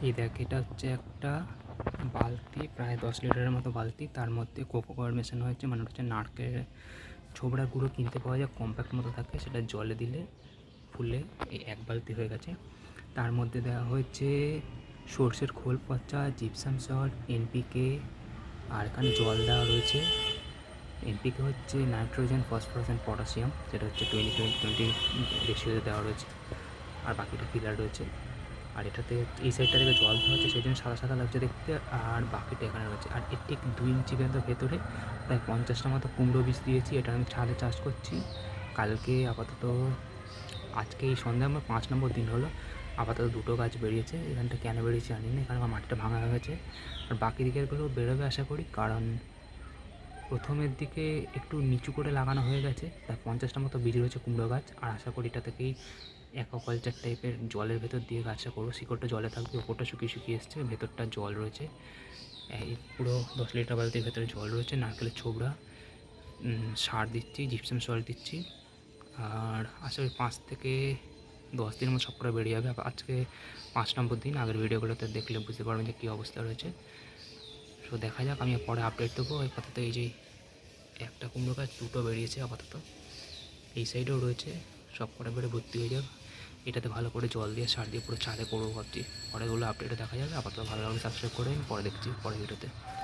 এই দেখ, এটা হচ্ছে একটা বালতি, প্রায় 10 লিটারের মতো বালতি। তার মধ্যে কোকো পাউডার মেশানো হয়েছে, মানে হচ্ছে নারকেল ছোবড়ার গুঁড়ো কিনতে পাওয়া যায়, কম্প্যাক্ট মতো থাকে, সেটা জলে দিলে ফুলে এই এক বালতি হয়ে গেছে। তার মধ্যে দেওয়া হয়েছে সর্ষের খোল পচা, জিপসাম সল্ট, এনপিকে, আর এখানে জল দেওয়া রয়েছে। এনপিকে হচ্ছে নাইট্রোজেন, ফসফরাস অ্যান্ড পটাশিয়াম, যেটা হচ্ছে 20-20-20 রেশিওতে দেওয়া রয়েছে, আর বাকিটা ফিলার রয়েছে। আর এটাতে এই সাইডটা থেকে জল দেওয়া হচ্ছে, সেই জন্য সাদা সাদা লাগছে দেখতে, আর বাকিটা এখানে রয়েছে। আর এর ঠিক 2 ইঞ্চি ভেতরে প্রায় 50টা মতো কুমড়ো বীজ দিয়েছি। এটা আমি ছাদে চাষ করছি। কালকে আপাতত, আজকে এই সন্ধ্যায় আমার 5 নম্বর দিন হলো, আপাতত 2টো গাছ বেরিয়েছে। এখানটা কেন বেরিয়েছে জানি না, এখানে আমার মাটিটা ভাঙা হয়ে গেছে। আর বাকি দিকেরগুলো বেরোবে আশা করি, কারণ প্রথমের দিকে একটু নিচু করে লাগানো হয়ে গেছে। প্রায় 50টা মতো বীজ রয়েছে কুমড়ো গাছ, আর আশা করি এটা থেকেই অ্যাকোয়াকালচার টাইপের জলের ভেতর দিয়ে গাছটা করবো। শিকড়টা জলে থাকবে, ওপরটা শুকিয়ে শুকিয়ে এসছে, ভেতরটা জল রয়েছে। এই পুরো 10 লিটার বালতির ভেতরে জল রয়েছে, নারকেলের ছোবড়া, সার দিচ্ছি, জিপসাম সল্ট দিচ্ছি। আর আশা করি 5 থেকে 10 দিনের মধ্যে সবকটা বেরিয়ে যাবে। আজকে 5 নম্বর দিন। আগের ভিডিওগুলোতে দেখলে বুঝতে পারবেন যে কী অবস্থা রয়েছে। সো দেখা যাক, আমি পরে আপডেট দেবো। আপাতত এই যে একটা কুমড়ো গাছ, 2টো বেরিয়েছে আপাতত, এই সাইডেও রয়েছে, সব কটা বেড়ে ভর্তি হয়ে যাক। এটাতে ভালো করে জল দিয়ে সার দিয়ে পুরো ছাদে করবো ভাবছি। পরেগুলো আপডেটে দেখা যাবে। আপাতত ভালো লাগলে সাবস্ক্রাইব করে পরে দেখছি পরের ভিডিওতে।